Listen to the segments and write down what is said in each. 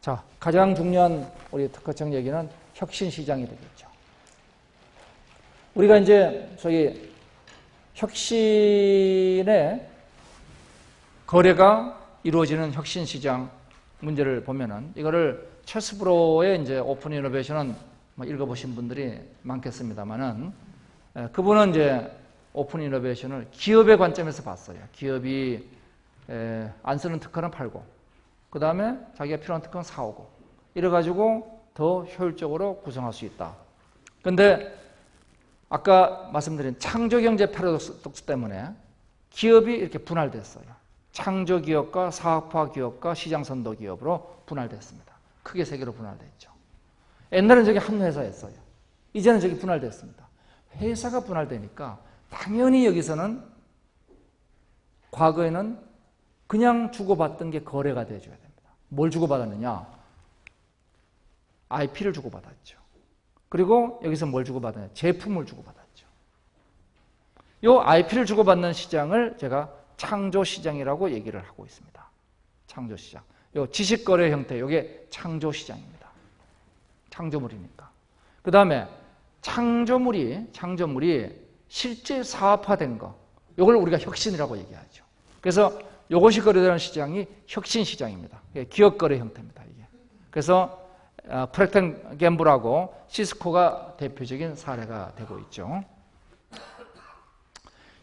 자, 가장 중요한 우리 특허청 얘기는 혁신시장이 되겠죠. 우리가 이제 소위 혁신의 거래가 이루어지는 혁신시장 문제를 보면은 이거를 찰스 브로의 이제 오픈 이노베이션은 읽어보신 분들이 많겠습니다만은 그분은 이제 오픈 이노베이션을 기업의 관점에서 봤어요. 기업이 안 쓰는 특허는 팔고 그 다음에 자기가 필요한 특허는 사오고 이래가지고 더 효율적으로 구성할 수 있다. 그런데 아까 말씀드린 창조경제 패러독스 때문에 기업이 이렇게 분할됐어요. 창조기업과 사업화기업과 시장선도기업으로 분할됐습니다. 크게 세 개로 분할됐죠. 옛날엔 저기 한 회사였어요. 이제는 저기 분할됐습니다. 회사가 분할되니까 당연히 여기서는 과거에는 그냥 주고받던 게 거래가 돼줘야 됩니다. 뭘 주고받았느냐? IP를 주고받았죠. 그리고 여기서 뭘 주고받았냐? 제품을 주고받았죠. 이 IP를 주고받는 시장을 제가 창조시장이라고 얘기를 하고 있습니다. 창조시장. 이 지식거래 형태, 이게 창조시장입니다. 창조물이니까. 그 다음에 창조물이 실제 사업화된 거, 이걸 우리가 혁신이라고 얘기하죠. 그래서 이것이 거래되는 시장이 혁신시장입니다. 기업 거래 형태입니다. 이게. 그래서 프랙터 갬블하고 시스코가 대표적인 사례가 되고 있죠.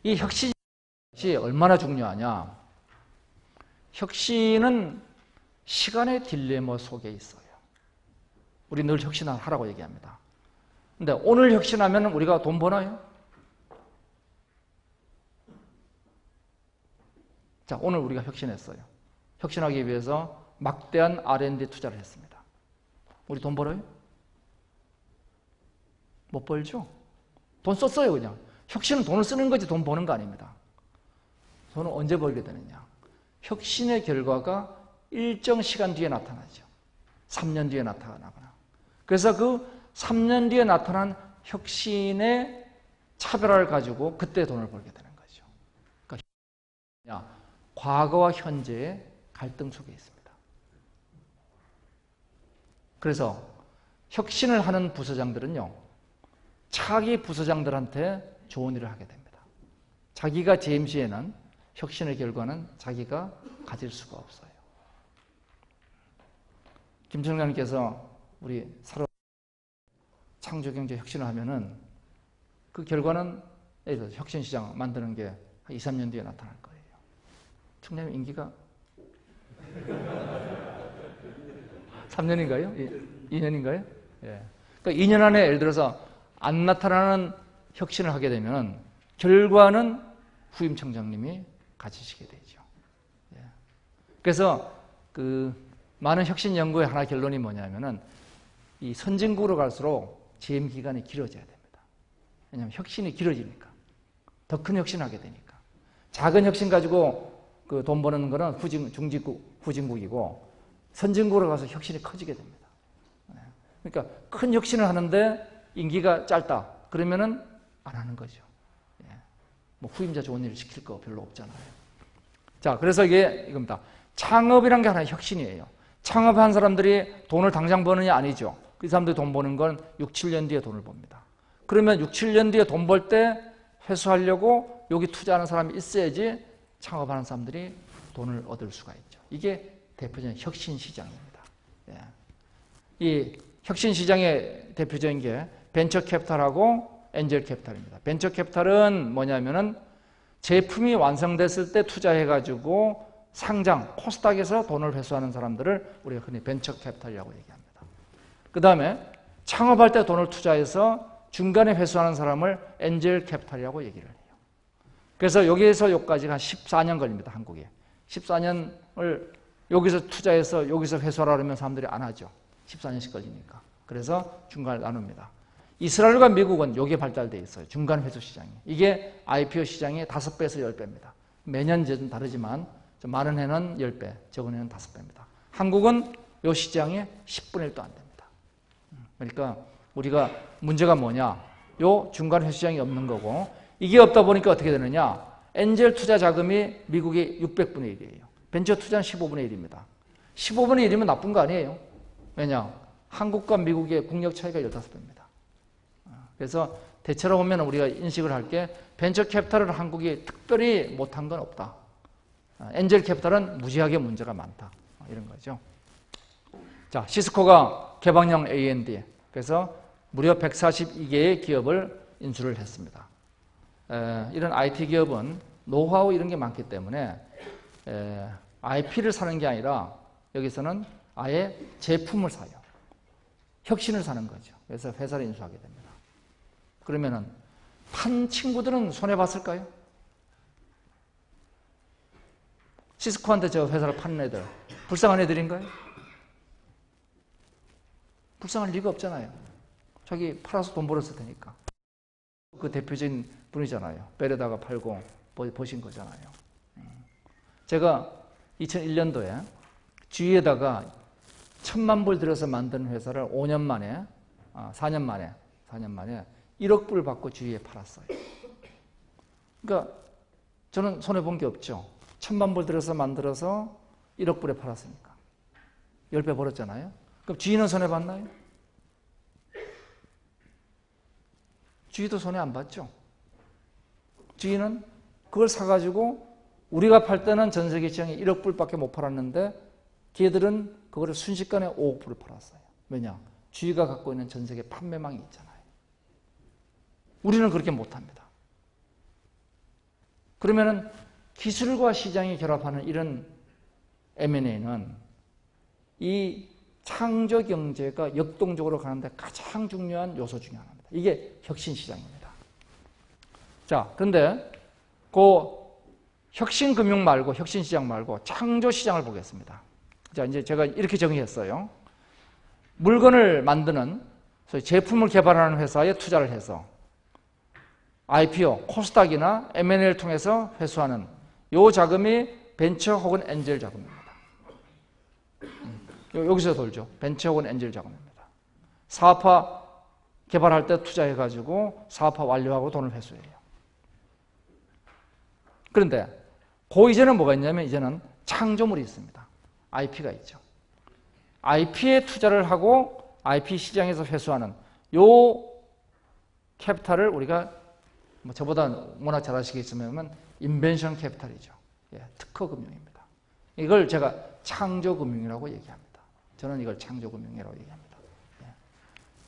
이 혁신이 얼마나 중요하냐? 혁신은 시간의 딜레마 속에 있어요. 우리 늘 혁신하라고 얘기합니다. 근데 오늘 혁신하면 우리가 돈 버나요? 자, 오늘 우리가 혁신했어요. 혁신하기 위해서 막대한 R&D 투자를 했습니다. 우리 돈 벌어요? 못 벌죠? 돈 썼어요, 그냥. 혁신은 돈을 쓰는 거지 돈 버는 거 아닙니다. 돈은 언제 벌게 되느냐? 혁신의 결과가 일정 시간 뒤에 나타나죠. 3년 뒤에 나타나거나. 그래서 그 3년 뒤에 나타난 혁신의 차별화를 가지고 그때 돈을 벌게 되는 거죠. 그러니까 과거와 현재의 갈등 속에 있습니다. 그래서 혁신을 하는 부서장들은요, 차기 부서장들한테 좋은 일을 하게 됩니다. 자기가 재임 시에는 혁신의 결과는 자기가 가질 수가 없어요. 김 청장님께서 우리 사로 창조경제 혁신을 하면은 그 결과는 혁신시장 만드는 게 한 2, 3년 뒤에 나타날 거예요. 청장님 임기가 3년인가요? 2년인가요? 예. 그러니까 2년 안에 예를 들어서 안 나타나는 혁신을 하게 되면 결과는 후임 청장님이 가지시게 되죠. 예. 그래서 그 많은 혁신 연구의 하나 결론이 뭐냐면은 이 선진국으로 갈수록 재임 기간이 길어져야 됩니다. 왜냐하면 혁신이 길어지니까 더 큰 혁신을 하게 되니까 작은 혁신 가지고 그 돈 버는 거는 후진국이고 선진국으로 가서 혁신이 커지게 됩니다. 그러니까 큰 혁신을 하는데 임기가 짧다 그러면은 안 하는 거죠. 뭐 후임자 좋은 일을 시킬 거 별로 없잖아요. 자, 그래서 이게 이겁니다. 창업이란 게 하나의 혁신이에요. 창업한 사람들이 돈을 당장 버느냐? 아니죠. 그 사람들이 돈 버는 건 6, 7년 뒤에 돈을 법니다. 그러면 6, 7년 뒤에 돈 벌 때 회수하려고 여기 투자하는 사람이 있어야지 창업하는 사람들이 돈을 얻을 수가 있죠. 이게 대표적인 혁신시장입니다. 예. 이 혁신시장의 대표적인 게 벤처 캐피탈하고 엔젤 캐피탈입니다. 벤처 캐피탈은 뭐냐면은 제품이 완성됐을 때 투자해가지고 상장, 코스닥에서 돈을 회수하는 사람들을 우리가 흔히 벤처 캐피탈이라고 얘기합니다. 그 다음에 창업할 때 돈을 투자해서 중간에 회수하는 사람을 엔젤 캐피탈이라고 얘기를 해요. 그래서 여기에서 여기까지가 한 14년 걸립니다. 한국에. 14년을 여기서 투자해서 여기서 회수하라 그러면 사람들이 안 하죠. 14년씩 걸리니까. 그래서 중간을 나눕니다. 이스라엘과 미국은 여기에 발달되어 있어요. 중간 회수 시장이. 이게 IPO 시장의 5배에서 10배입니다. 매년 좀 다르지만 좀 많은 해는 10배, 적은 해는 5배입니다. 한국은 이 시장의 10분의 1도 안 됩니다. 그러니까 우리가 문제가 뭐냐? 요 중간 회수 시장이 없는 거고 이게 없다 보니까 어떻게 되느냐? 엔젤 투자 자금이 미국이 600분의 1이에요. 벤처 투자는 15분의 1입니다. 15분의 1이면 나쁜 거 아니에요. 왜냐? 한국과 미국의 국력 차이가 15배입니다. 그래서 대체로 보면 우리가 인식을 할 게 벤처 캐피탈을 한국이 특별히 못한 건 없다. 엔젤 캐피탈은 무지하게 문제가 많다. 이런 거죠. 자, 시스코가 개방형 A&D. 그래서 무려 142개의 기업을 인수를 했습니다. 이런 IT 기업은 노하우 이런 게 많기 때문에 IP를 사는 게 아니라 여기서는 아예 제품을 사요. 혁신을 사는 거죠. 그래서 회사를 인수하게 됩니다. 그러면은 판 친구들은 손해봤을까요? 시스코한테 저 회사를 파는 애들 불쌍한 애들인가요? 불쌍할 리가 없잖아요. 자기 팔아서 돈 벌었을 테니까. 그 대표적인 분이잖아요. 벨에다가 팔고 보신 거잖아요. 제가 2001년도에 GE에다가 1,000만 불 들여서 만든 회사를 4년 만에 1억 불 받고 GE에 팔았어요. 그러니까 저는 손해본 게 없죠. 1,000만 불 들여서 만들어서 1억 불에 팔았으니까. 10배 벌었잖아요. 그럼 GE는 손해봤나요? GE도 손해 안 봤죠. GE는 그걸 사가지고 우리가 팔 때는 전 세계 시장에 1억 불밖에 못 팔았는데 걔들은 그거를 순식간에 5억 불을 팔았어요. 왜냐? GE가 갖고 있는 전 세계 판매망이 있잖아요. 우리는 그렇게 못합니다. 그러면은 기술과 시장이 결합하는 이런 M&A는 이 창조 경제가 역동적으로 가는데 가장 중요한 요소 중에 하나입니다. 이게 혁신 시장입니다. 자, 그런데 그 혁신 금융 말고 혁신 시장 말고 창조 시장을 보겠습니다. 자, 이제 제가 이렇게 정의했어요. 물건을 만드는 소위 제품을 개발하는 회사에 투자를 해서 IPO, 코스닥이나 M&A를 통해서 회수하는 이 자금이 벤처 혹은 엔젤 자금입니다. 여기서 돌죠. 벤처 혹은 엔젤 자금입니다. 사업화 개발할 때 투자해가지고 사업화 완료하고 돈을 회수해요. 그런데 그 이제는 뭐가 있냐면 이제는 창조물이 있습니다. IP가 있죠. IP에 투자를 하고 IP 시장에서 회수하는 요 캐피탈을 우리가 저보다 워낙 잘 아시겠지만 인벤션 캐피탈이죠. 예, 특허 금융입니다. 이걸 제가 창조 금융이라고 얘기합니다. 저는 이걸 창조 금융이라고 얘기합니다. 예.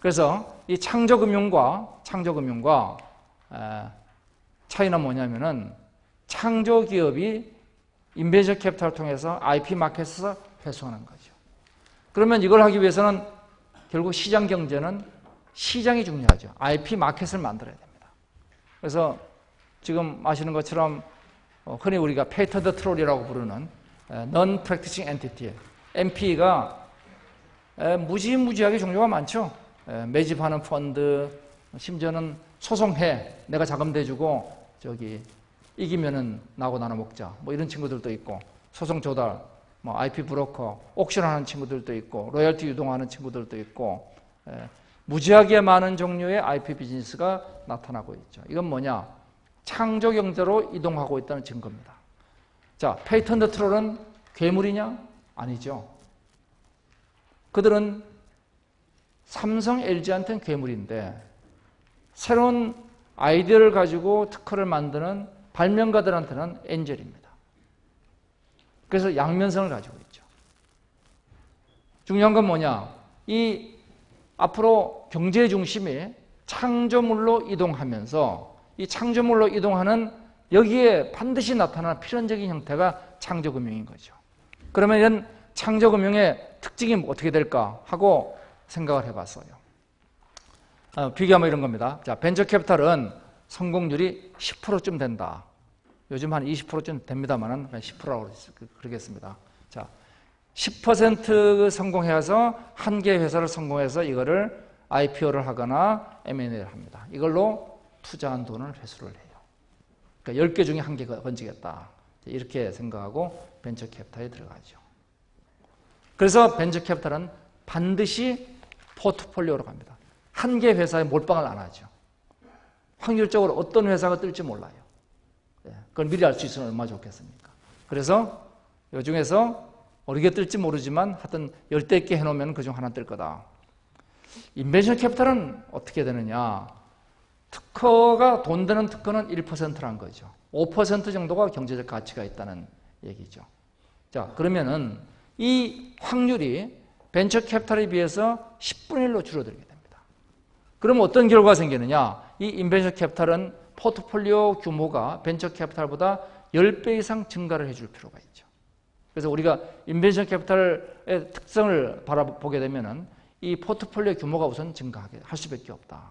그래서 이 창조 금융과 차이는 뭐냐면은 창조 기업이 인벤션 캐피탈을 통해서 IP 마켓에서 회수하는 거죠. 그러면 이걸 하기 위해서는 결국 시장 경제는 시장이 중요하죠. IP 마켓을 만들어야 됩니다. 그래서 지금 아시는 것처럼 흔히 우리가 페이턴트 트롤이라고 부르는 Non-Practicing Entity, NPE가 무지무지하게 종류가 많죠. 매집하는 펀드, 심지어는 소송해, 내가 자금 대주고 저기 이기면은 나하고 나눠 먹자, 뭐 이런 친구들도 있고, 소송 조달, 뭐 IP 브로커, 옥션하는 친구들도 있고, 로열티 유동하는 친구들도 있고, 무지하게 많은 종류의 IP 비즈니스가 나타나고 있죠. 이건 뭐냐? 창조 경제로 이동하고 있다는 증거입니다. 자, 페이턴트 트롤은 괴물이냐? 아니죠. 그들은 삼성, LG한테는 괴물인데 새로운 아이디어를 가지고 특허를 만드는 발명가들한테는 엔젤입니다. 그래서 양면성을 가지고 있죠. 중요한 건 뭐냐? 이 앞으로 경제 중심이 창조물로 이동하면서 이 창조물로 이동하는 여기에 반드시 나타나는 필연적인 형태가 창조금융인 거죠. 그러면 이런 창조금융의 특징이 어떻게 될까 하고 생각을 해봤어요. 비교하면 이런 겁니다. 자, 벤처 캐피탈은 성공률이 10%쯤 된다. 요즘 한 20%쯤 됩니다만은 10%라고 그러겠습니다. 자, 10% 성공해서 한 개 회사를 성공해서 이거를 IPO를 하거나 M&A를 합니다. 이걸로 투자한 돈을 회수를 해요. 그러니까 10개 중에 한 개가 건지겠다. 이렇게 생각하고 벤처 캐피탈에 들어가죠. 그래서 벤처 캐피탈은 반드시 포트폴리오로 갑니다. 한 개 회사에 몰빵을 안 하죠. 확률적으로 어떤 회사가 뜰지 몰라요. 그걸 미리 알 수 있으면 얼마나 좋겠습니까? 그래서 이 중에서 어디게 뜰지 모르지만 하여튼 10대 개 해놓으면 그중 하나 뜰 거다. 인벤션 캐피탈은 어떻게 되느냐? 특허가 돈 되는 특허는 1%란 거죠. 5% 정도가 경제적 가치가 있다는 얘기죠. 자, 그러면은 이 확률이 벤처 캐피탈에 비해서 10분의 1로 줄어들게 됩니다. 그럼 어떤 결과가 생기느냐? 이 인벤션 캐피탈은 포트폴리오 규모가 벤처 캐피탈보다 10배 이상 증가를 해줄 필요가 있죠. 그래서 우리가 인벤션 캐피탈의 특성을 바라보게 되면은 이 포트폴리오 규모가 우선 증가하게 할 수밖에 없다.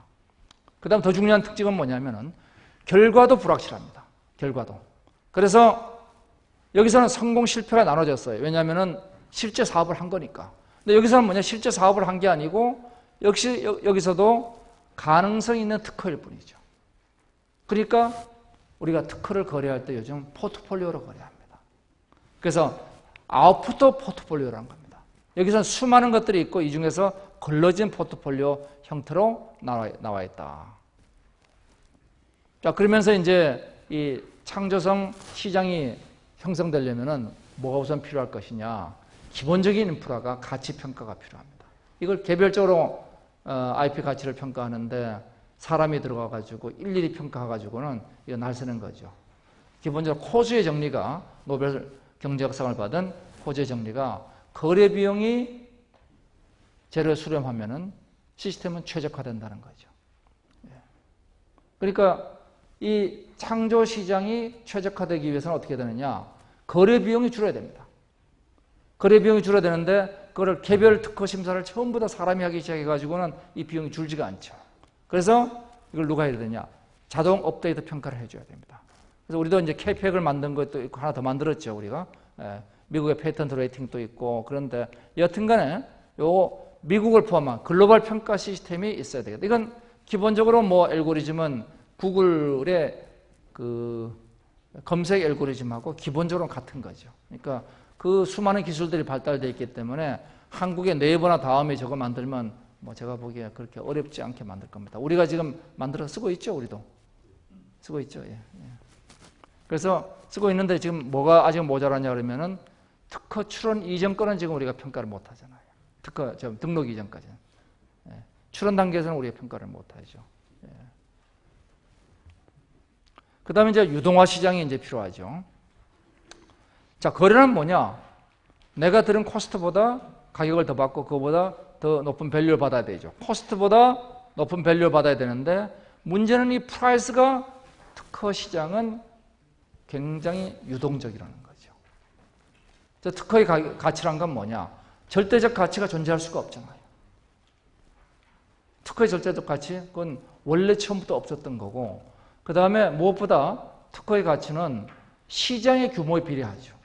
그 다음 더 중요한 특징은 뭐냐면은 결과도 불확실합니다. 결과도. 그래서 여기서는 성공 실패가 나눠졌어요. 왜냐하면은 실제 사업을 한 거니까. 근데 여기서는 뭐냐? 실제 사업을 한 게 아니고 역시 여기서도 가능성 있는 특허일 뿐이죠. 그러니까 우리가 특허를 거래할 때 요즘 포트폴리오로 거래합니다. 그래서 아웃풋 포트폴리오라는 겁니다. 여기서는 수많은 것들이 있고 이 중에서 걸러진 포트폴리오 형태로 나와 있다. 자, 그러면서 이제 이 창조성 시장이 형성되려면은 뭐가 우선 필요할 것이냐? 기본적인 인프라가 가치 평가가 필요합니다. 이걸 개별적으로 IP 가치를 평가하는데 사람이 들어가 가지고 일일이 평가해 가지고는 이거 날새는 거죠. 기본적으로 코즈의 정리가 노벨 경제학상을 받은 코즈의 정리가 거래 비용이 재료를 수렴하면은 시스템은 최적화된다는 거죠. 그러니까 이 창조 시장이 최적화되기 위해서는 어떻게 되느냐? 거래 비용이 줄어야 됩니다. 거래 비용이 줄어야 되는데 그걸 개별 특허 심사를 전부 다 사람이 하기 시작해 가지고는 이 비용이 줄지가 않죠. 그래서 이걸 누가 해야 되냐? 자동 업데이트 평가를 해줘야 됩니다. 그래서 우리도 이제 KPEC을 만든 것도 있고 하나 더 만들었죠, 우리가. 미국의 패턴트 레이팅도 있고. 그런데 여튼간에 요 미국을 포함한 글로벌 평가 시스템이 있어야 되겠다. 이건 기본적으로 뭐 알고리즘은 구글의 그 검색 알고리즘하고 기본적으로 같은 거죠. 그러니까 그 수많은 기술들이 발달되어 있기 때문에 한국의 네이버나 다음에 저거 만들면 뭐 제가 보기에 그렇게 어렵지 않게 만들 겁니다. 우리가 지금 만들어서 쓰고 있죠, 우리도. 쓰고 있죠. 예. 그래서 쓰고 있는데 지금 뭐가 아직 모자라냐 그러면은 특허 출원 이전 거는 지금 우리가 평가를 못 하잖아요. 특허 등록 이전까지는. 출원 단계에서는 우리가 평가를 못 하죠. 그 다음에 이제 유동화 시장이 이제 필요하죠. 자, 거래는 뭐냐? 내가 들은 코스트보다 가격을 더 받고 그거보다 더 높은 밸류를 받아야 되죠. 코스트보다 높은 밸류를 받아야 되는데 문제는 이 프라이스가 특허 시장은 굉장히 유동적이라는 거죠. 특허의 가치란 건 뭐냐? 절대적 가치가 존재할 수가 없잖아요. 특허의 절대적 가치, 그건 원래 처음부터 없었던 거고, 그 다음에 무엇보다 특허의 가치는 시장의 규모에 비례하죠.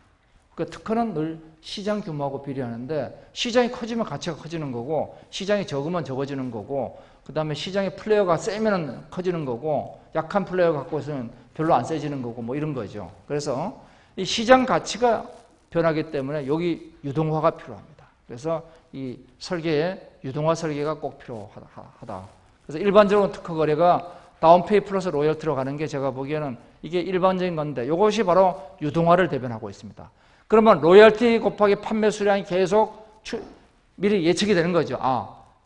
그러니까 특허는 늘 시장 규모하고 비례하는데 시장이 커지면 가치가 커지는 거고 시장이 적으면 적어지는 거고 그 다음에 시장의 플레이어가 세면 커지는 거고 약한 플레이어가 갖고 있으면 별로 안 세지는 거고 뭐 이런 거죠. 그래서 이 시장 가치가 변하기 때문에 여기 유동화가 필요합니다. 그래서 이 설계에 유동화 설계가 꼭 필요하다. 그래서 일반적으로 특허 거래가 다운페이 플러스 로열티로 가는 게 제가 보기에는 이게 일반적인 건데 이것이 바로 유동화를 대변하고 있습니다. 그러면 로열티 곱하기 판매 수량이 계속 미리 예측이 되는 거죠.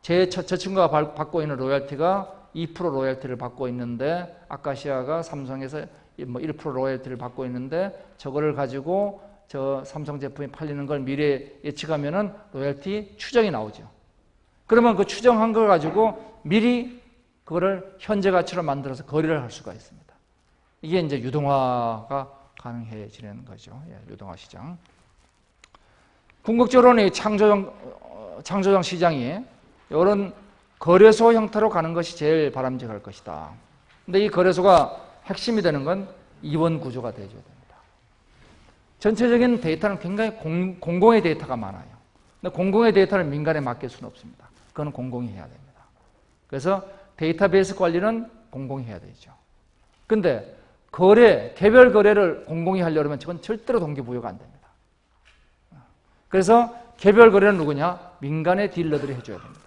저 친구가 받고 있는 로열티가 2% 로열티를 받고 있는데 아카시아가 삼성에서 뭐 1% 로열티를 받고 있는데 저거를 가지고 저 삼성 제품이 팔리는 걸 미리 예측하면은 로열티 추정이 나오죠. 그러면 그 추정한 걸 가지고 미리 그거를 현재 가치로 만들어서 거래를 할 수가 있습니다. 이게 이제 유동화가 가능해지는 거죠. 유동화 시장. 궁극적으로는 이 창조적 시장이 이런 거래소 형태로 가는 것이 제일 바람직할 것이다. 근데 이 거래소가 핵심이 되는 건 이원 구조가 되어줘야 됩니다. 전체적인 데이터는 굉장히 공공의 데이터가 많아요. 근데 공공의 데이터를 민간에 맡길 수는 없습니다. 그건 공공이 해야 됩니다. 그래서 데이터베이스 관리는 공공이 해야 되죠. 근데 개별 거래를 공공이 하려면 저건 절대로 동기부여가 안 됩니다. 그래서 개별 거래는 누구냐? 민간의 딜러들이 해줘야 됩니다.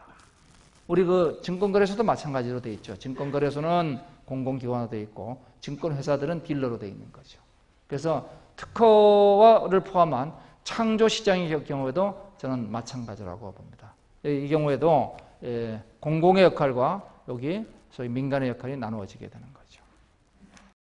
우리 그 증권거래소도 마찬가지로 돼 있죠. 증권거래소는 공공기관으로 돼 있고 증권회사들은 딜러로 돼 있는 거죠. 그래서 특허를 포함한 창조 시장의 경우에도 저는 마찬가지라고 봅니다. 이 경우에도 공공의 역할과 여기 소위 민간의 역할이 나누어지게 되는 거죠.